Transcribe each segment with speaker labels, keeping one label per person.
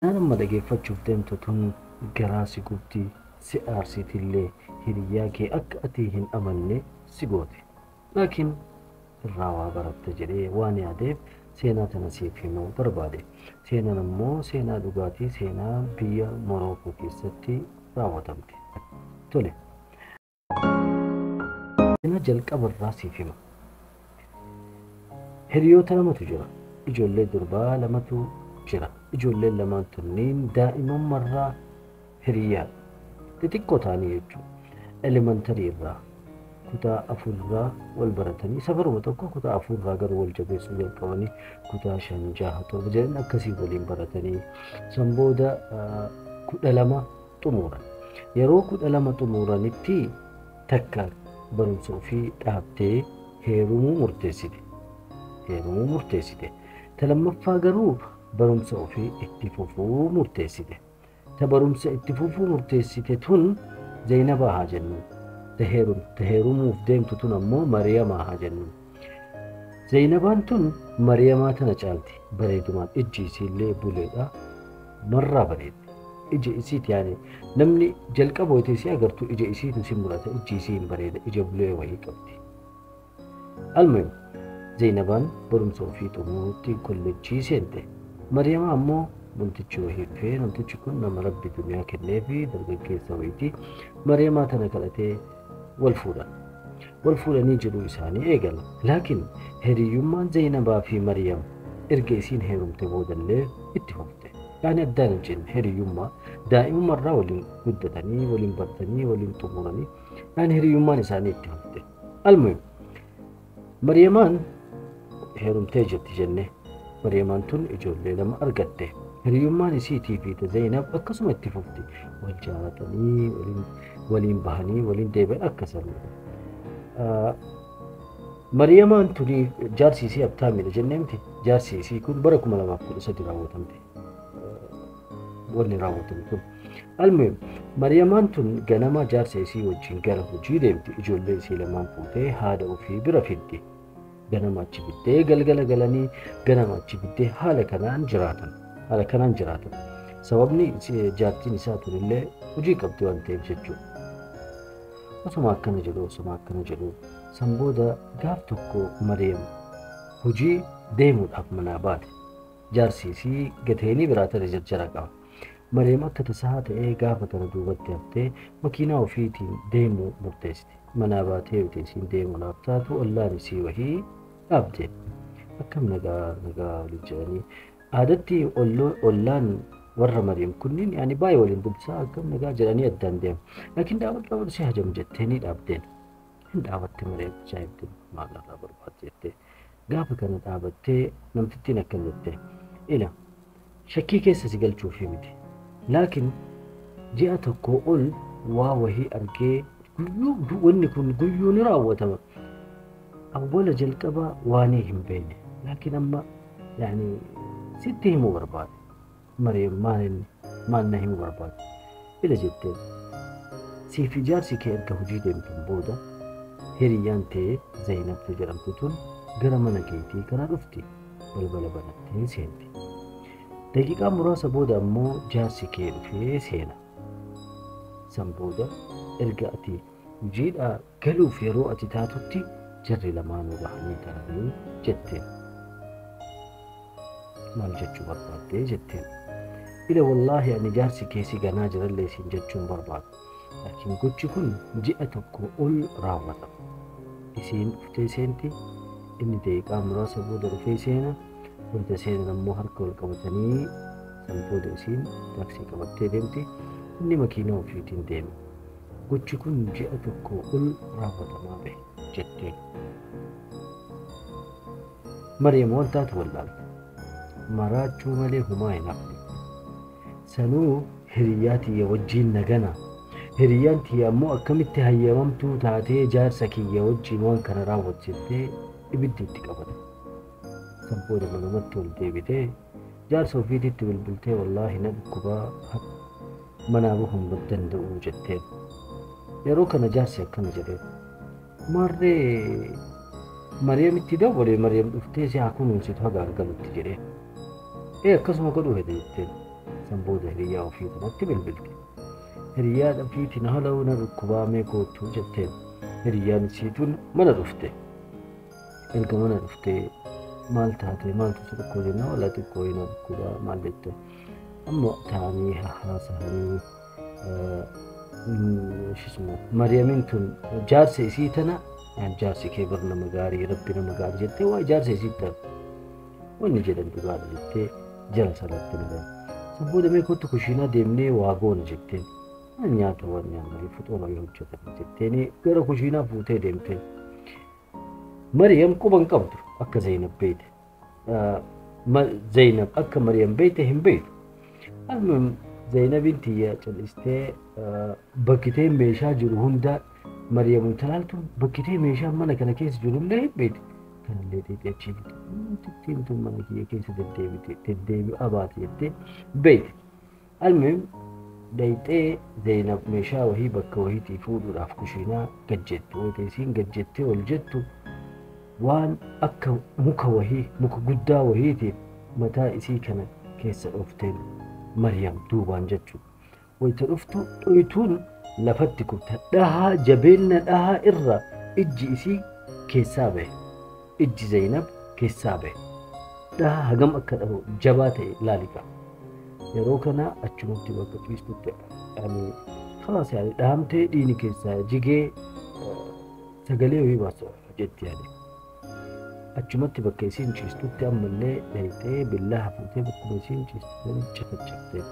Speaker 1: أنا لما dhaggeeffachuuf deemtu tun garaa si gubdi si aarsitillee hiriyaa kee akka ati hin amanne si goote. Laakiin irraa waa baratte jedhee waan yaadeef seenaa tana siif himuu barbaade. Seenaan ammoo seenaa dhugaatii seenaa biyya Morookoo keessatti raawwatamte. Tole. Seenaa jalqaba irraa siif hima. Hiriyoota lamatu jira. Ijoollee durbaa lamatu jira. Ijoolleen lamaan tunniin daa'imummaarraa hiriyaadha. Xixiqqoo ta'anii jechuudha. Elementarii irraa kutaa afurraa wal baratanii safaruma tokko kutaa afurraa garuu wal jabeessuu jalqabanii kutaa 5 6 7 jedhan akkasii waliin baratanii san booda 12 xumuran. Yeroo 12 xumuranitti takka barumsa ofii dhaabdee heerumuu murteessite. Ta lammaffaa garuu barumsa ofii itti fufuu murteessite. Ta barumsa itti fufuu murteessite tun Zaynabaa haa jennu. Ta heerumuuf deemtu tun ammoo Mariyamaa haa jennu. Zaynabaan tun Mariyamaa tana caalti bareedumaan ijji isiillee buleedha. Marraa bareeddi. Ija isiiti yaani namni jalqaba hootee si agartu ija isiitu si mul'ata ijji isii hin bareeda ija bulee wayii qabdi. Almuhim Zaynabaan barumsa ofii xumuruutti kollejjii seente. Mariyamaa ammoo namtichi wahii dhufee namtichi kun nama rabbi duniyaa kennee fi dargaggeessa wayiiti. Mariyamaa tana kadhatee wal fuudhan. Wal fuudhanii jiruu isaanii eegala. Laakiin hiriyyummaan Zaynabaa fi Mariyam erga isiin heerumte boodallee itti fufte. Yaani addaan hin jenne hiriyyummaa daa'imummaarraa waliin guddatanii waliin baratanii waliin xumuranii yaani hiriyyummaan isaanii itti fufte. Almuhim Mariyamaan heerumtee jirti jenne. Mariyamaan tun ijoollee lama argatte. Hiriyyummaan isiitii fi Zaynab akkasuma itti fufti. Wal jaalatanii waliin bahanii waliin deebi'an akkasan. Mariyamaan tuni jaarsi isii abtaamidha jennee miti. Jaarsi isii kun bara 2013 raawwatamte. Wanni raawwatame kun. Almuhim Mariyamaan tun ganama jaarsa isii wajjin gara hojii deemti. Ijoollee isii lamaan fuutee haadha ofii bira fiddi. Ganama achi biddee galgala galanii ganama achi biddee haala kanaan jiraatan. Sababni jaartiin isaa tunillee hojii qabdi waan ta'eef jechuudha. Osuma akkana jedhu san booda gaaf tokko Mariyam hojii deemuudhaaf manaa baate. Jaarsi isii gateenii biraa ta'e jarjara qaba. Mariyam akka tasaa ta'ee gaafa kana duubatti haftee makiinaa ofiitiin deemuu murteessite. Manaa baatee yoo isiin deemuudhaaf taatu ollaan isii wahii dhaabde. Akkam nagaa waliin jedhanii aadatti ollaan warra Mariyam kunniin yaani baay'ee waliin dubbisaa akkam nagaa jedhanii addaan deemu. Laakiin dhaabatu si hajam jettee ni dhaabdeen. Hin dhaabatte Mariyam ajaa'ibdi maalirraa barbaadde jettee. Gaafa kana dhaabattee namtittiin akkam jette. Ila shakkii keessa si galchuufi miti. Laakiin ji'a tokko ol waa wahii argee wanni kun guyyuu ni raawwatama. Awwala jalqaba waanii hin beekne. Laakiin amma yaani sitti himuu barbaade. Mariyam maal na himuu barbaade. Ila jettee siif jaarsi kee erga hojii deemtuun booda hiriyyaan ta'e Zaynab jedhamtu tun gara mana keetii kana dhufti. Balbala banattee seenti. Daqiiqaa muraasa booda ammoo jaarsi kee dhufee seena. San booda erga ati hojiidhaa galuuf yeroo ati taatutti jarri lamaanuu bahanii taa'anii jetteen. Maal jechuu barbaaddee jetteen. Ila wallaahi ani jaarsi keessi ganaa jirallee siin jechuun barbaadu. Laakiin gochi kun ji'a tokko ol raawwatama. Isiin dhuftee seenti inni daqiiqaa muraasa booda dhufee seena. Wanta seenan ammoo harka wal qabatanii san booda isiin taaksii qabattee deemti. Inni makiinaa ofiitiin deeme. Gochi kun ji'a tokko ol raawwatamaa bahe jetteen. Mariyam wantaatu wallaalte. Maraachuu malee humaa hin hafne. Sanuu hiriyyaa tiyya wajjiin nagana. Hiriyyaan tiyya ammoo akkamitti hayyamamtuu taatee jaarsa kiyya wajjiin waan kana raawwachiftee ibiddi itti qabate. San booda manumatti ol deebitee jaarsa ofiititti bilbiltee wallaahi na dhukkubaa manaa bahuu danda'u jetteen. Yeroo kana jaarsi akkana jedheen. Maarree Mariyamitti dawwalee Mariyam dhuftee si haa kunuunsitu haga argamutti jedheen. Akkasuma godhuu fedhe jetteen. Sanbooda hiriyaa ofii kanatti bilbilte. Hiriyaa ofiitiin haala na dhukkubaamee kootu jetteen. Hiriyaan isiituun mana dhufte. Erga mana dhuftee maal taate maaltu si dhukkoo jennaan walaa xiqqoo na dhukkubaa maal jette. Amma taa'anii haasa'anii Mariyaamiin tun jaarsa isii tana jaarsi kee bar nama gaarii rabbi nama gaarii jettee waa jaarsa isii tana wanni jedhan dhugaadha jettee jala salatti nagaa. Sanbooda mee kottu kushiinaa deemnee waa goona jetteen. Nyaata waan nyaannarii fuxooma yoo hojjetan jetteeni gara kushiinaa fuutee deemteen. Mariyaam quban qabdu akka Zaynab beeyte. Zaynab akka Mariyaam beeyte hin beeytu. Almuhim Zaynabiin tiyya cal'istee bakkitee meeshaa jiru hunda Mariyaam talaaltu bakkitee meeshaa mana kana keessa jiru illee hin beeyte. Kanallee deebi'ee achiifite. Tittiin tun mana kiyya keessa deddeebi'aa baate jettee beeyte. Almuhim dayxee Zaynab meeshaa wahii bakka wahiitii fuudhuudhaaf kushiinaa gajjette. Wayita isiin gajjettee ol jettu waan akka muka wahii muka guddaa wahiitiif mataa isii kana keessa dhofteen Mariyaam duubaan jechuudha. Wayita dhuftu dhoytuun lafatti kufte dhahaa jabeenna dhahaa irra ijji isii keessaa bahe. Ijji Zaynab keessaa bahe. Dhahaa hagam akka dhahu jabaa ta'e laaliqa. Yeroo kana achumatti bakka ciistutti خلاص يعني dhahamtee dhiini keessaa jigee sagalee wayii baasa jetti yaade. Achumatti bakka isiin ciistutti ammallee dhayxee billaa hafuutee bakkuma isiin ciistutti cafacaftee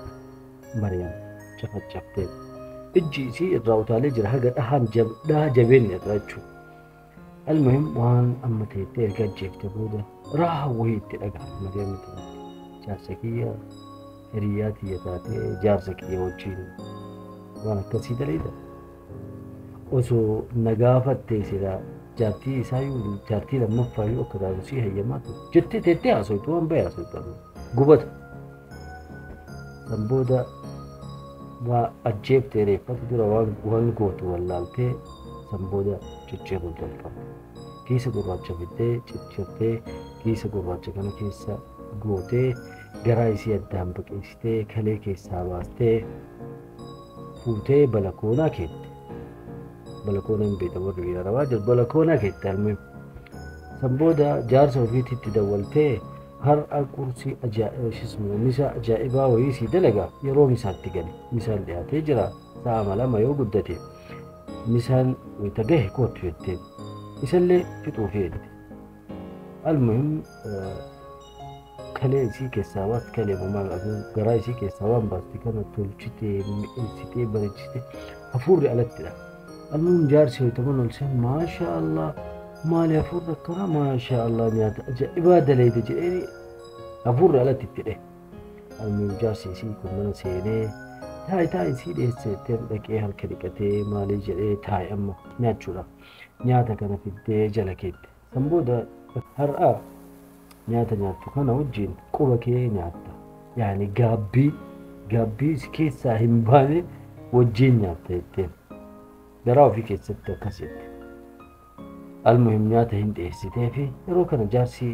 Speaker 1: Mariyaam cafacaftee. Ijji isii irraa utaalee jira haga dhahaa jabeen irraa jechuudha. Almuhim waan amma ta'etti erga ajjeeftee booda raaha wayii itti dhaga'a Mariyaam itti jaarsa kiyya hiriyaa tiyya taatee jaarsa kiyya wajjin waan akkasii daleedha. Osoo nagaafattee sila jaartii isaayyuu jaartii lammaffaayuu akka taasisii hayyamaa ture jettee teettee haasoytu waan bahee haasoytu gubata. San booda waa ajjeeftee reeffatu dura waan gootu wallaaltee san booda cicciruu jalqabde. Kiisa gurraacha fiddee ciccirtee kiisa gurraacha kana keessa gootee garaa isii addaan baqeessitee kalee keessaa baastee fuutee balakoonaa keette. Balakoonaa hin beekne warri biyya arabaa jiru balakoonaa keette almuhim. San booda jaarsa ofiititti dawwaltee har'a qursii misa ajaa'ibaa wayii sii dalagaa yeroo misaatti gale. Misaan dhiyaatee jira sa'a malama yoo guddate misaan wayita gahe kootu jettee isallee fixuu feete. Almuhim kalee isii keessaa waan kalee mamaan aduun garaa isii keessaa waan baasti kana tolchitee mi'eessitee bareechitee hafuurri alattidha. Almuhim jaarsi wayita mana ol seen maasha Allah maali hafuurri akkana maasha Allah nyaata ajaa'ibaa daleede jedhee hafuurri alatti itti dhe. Almuhim jaarsi isii kun mana seenee taayi isii dheesseettee dhaqee harka dhiqatee maalii jedhee taayi amma nyaachuudhaaf nyaata kana fiddee jala keette. San booda har'aa nyaata nyaattu kana wajjin quba kee nyaatta. Yaani gaabbii keessaa hin baane wajjin nyaatta jetteen. Garaa ofii keessatti akkas jette. Almuhim nyaata hin dhiyeessitee fi yeroo kana jaarsi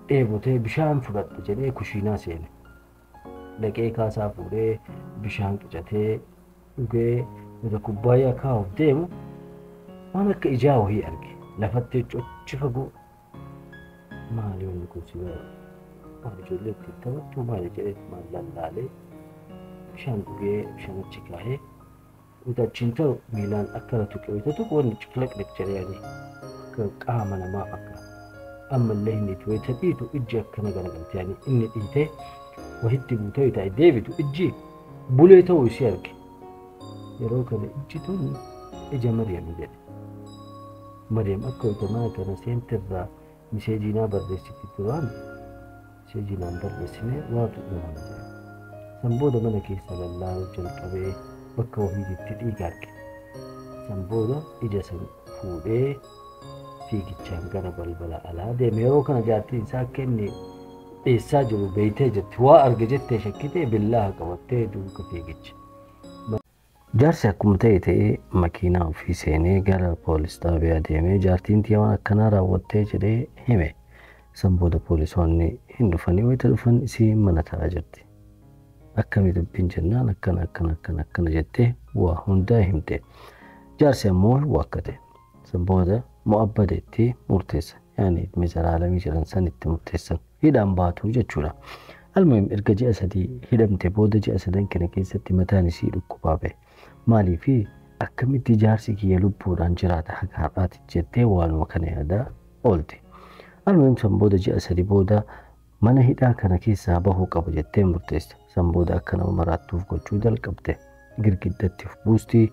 Speaker 1: dheebotee bishaan fudhadha jedhee kushiinaa seene. Dhaqee kaasaa fuudhee bishaan qicatee dhugee irra kubbaayyaa kaa'uuf deemu waan akka ijaa wahii arge. Lafatti cochi fagoo maali wanni kun si waan ijoollee itti taphattu maali jedhee maal lallaalee bishaan dhugee bishaan achi kaa'ee utachiin ta'u miilaan akkana tuqe wayita tuqu wanni ciqlaqliq jedhanii akka qaama namaa fakkaata. Ammallee inni itti wayita dhiitu ijji akkana garagaltee inni dhiitee wahitti guutee ta'e deebitu ijji bulee ta'uu isii arge. Yeroo kana ijji tun ija Mariyaam jedhe. Mariyaam akka wayita mana kana seentirraa miseejinaa barreessiti turaan miseejinaan barreessine waatu uumama jedhe. San booda mana keessa lallaaluu jalqabee bakka wahiititti dhiiga arge. San booda ija san fuudhee fiigichaan gara balbala alaa deeme. Yeroo kana jaartiin isaa akka inni dheessaa jiru beeytee jirti. Waa arge jettee shakkitee billaa qabattee duuka fiigicha. Jaarsi akkuma ta'e makiinaa ofii seenee gara poolis xaabiyaa deemee jaartiin tiyya waan akkanaa raawwattee jedhee hime. San booda poolisoonni hin dhufanii wayita dhufan isii mana taa'aa jirti. akkami dubbiin jennaan akkana jettee waa hundaa himte. Jaarsi ammoo wakkate san booda mu'abbadeetti murteessa yaani ilmi zaraalamii jiran san itti murteessan hidhaan baatu jechuudha. Almuhim erga ji'a sadii hidhamte booda ji'a sadan kana keessatti mataan isii dhukkubaa ba'e. Maaliifi akkamitti jaarsi kiyya lubbuudhaan jiraata haga har'aatti jettee waanuma kana yaadaa oolte. Almuhim san booda ji'a sadii booda mana hidhaa kana keessaa bahuu qabu jettee murteesse. San booda akka nama maraattuuf gochuu jalqabde. Girgiddatti buustii,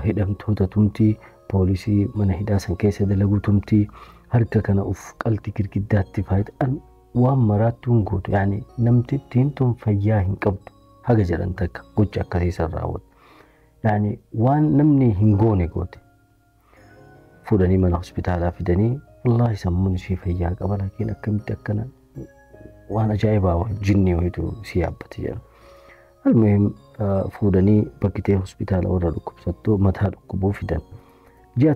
Speaker 1: hidhamtoota tumtii, poolisii mana hidhaa san keessa dalaguu tumtii, harka kana uf qalti girgiddaatti faayidaan waan maraattuun gootu yaani namtittiin tun fayyaa hin qabdu haga jedhan takka gocha akkasii san raawwatu. Yaani waan namni hin goone goote. Fuudhanii mana hospitaalaa fidanii wallahi sammuun ishee fayyaa qaba laakiin akkamitti akkana waan ajaa'ibaa jinnii wayitu si yaabbate jedha. Almuhim fuudhanii bakkitee hospitaala warra dhukkubsattuu mataa dhukkubuu fidan. Ji'a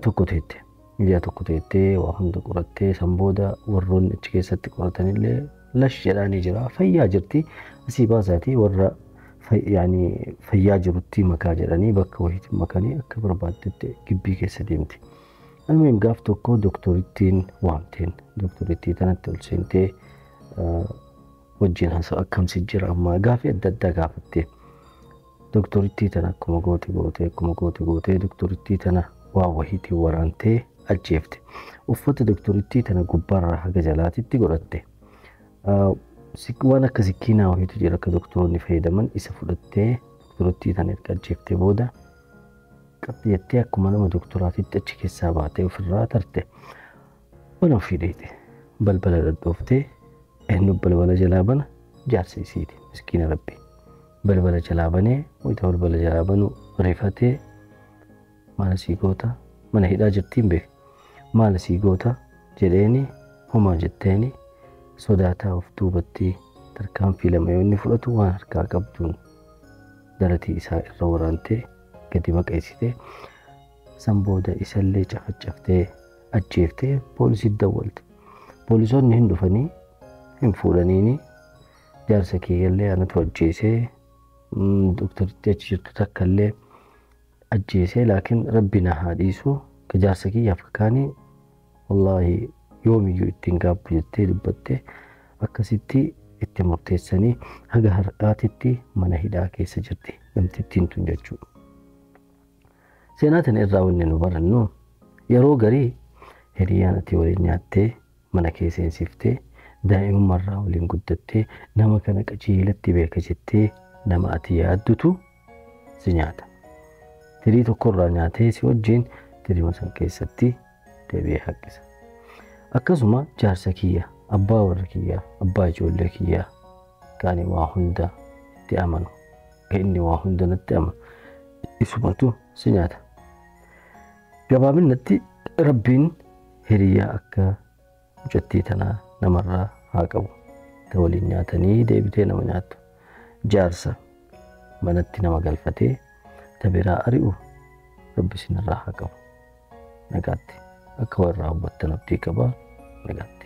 Speaker 1: tokko teettee waa hunda qorattee san booda warroonni achi keessatti qoratanillee lash jedhaanii jira. Fayyaa jirti asii baasaatii warra yaani fayyaa jirutti makaa jedhanii bakka wayiitti makanii akka barbaaddetti gibbii keessa deemti. Almuhim gaaf tokko doktorittiin waamteen doktorittii tanatti ol seentee wajjin haasa'u akkamsi jira amma gaafii adda addaa gaafatte. Doktorittii tana akkuma goote doktorittii tana waa wahiitiin waraantee ajjeefte. Uffata doktorittii tana gubbaarraa haga jalaatitti godhatte. Waan akka sikiinaa wahiitu jira akka doktoroonni fayyadaman isa fudhattee doktorittii tana erga ajjeeftee booda qabdeettee akkuma nama doktoraatitti achi keessaa baatee ofirraa tarte. Waan ofii dheete balbala dhadhooftee eenyu balbala jalaa bana jaarsa isiiti miskiina rabbi. Balbala jalaa banee wayita balbala jalaa banu rifatee maal sii goota mana hidhaa jirtiin beek maal sii goota jedheeni homaa jetteeni sodaataa of duubatti tarkaanfii lama yoo inni fudhatu waan harkaa qabduun daratii isaa irra waraantee gadi maqeessitee san booda isallee cafacaftee ajjeeftee poolisiitti dawwalte. Poolisoonni hin dhufanii hin fuudhaniini jaarsa kiyyallee anatu ajjeesee doktoritti achi jirtu takkallee ajjeesee laakiin rabbi na haa dhiisu ka jaarsa kiyyaaf kakaanii wallahi yoomiyyuu ittiin gaabbu jettee dubbattee akkasitti itti murteessanii haga har'aatitti mana hidhaa keessa jirti namtittiin tun jechuudha. Seenaa tana irraa wanni nu barannu yeroo garii hiriyyaan ati waliin nyaattee mana kee seensiftee daa'imummaarraa waliin guddattee nama kana qajeelatti beeka jettee nama ati yaaddutu si nyaata. Tirii tokkorraa nyaatee si wajjin tirima san keessatti deebi'ee haqqisa. Akkasuma jaarsa kiyya, abbaa warra kiyyaa, abbaa ijoollee kiyyaa kaani waa hunda itti amanu. Inni waa hunda natti amanu. Isumatu si nyaata. Gabaabinatti rabbiin hiriyyaa akka mucattii tanaa namarraa haa qabu. Ta waliin nyaatanii deebitee nama nyaattu. Jaarsa manatti nama galfatee ta biraa ari'u rabbi sinirraa haa qabu. Nagaatti akka warraa hubattan abdii qaba. Nagaatti.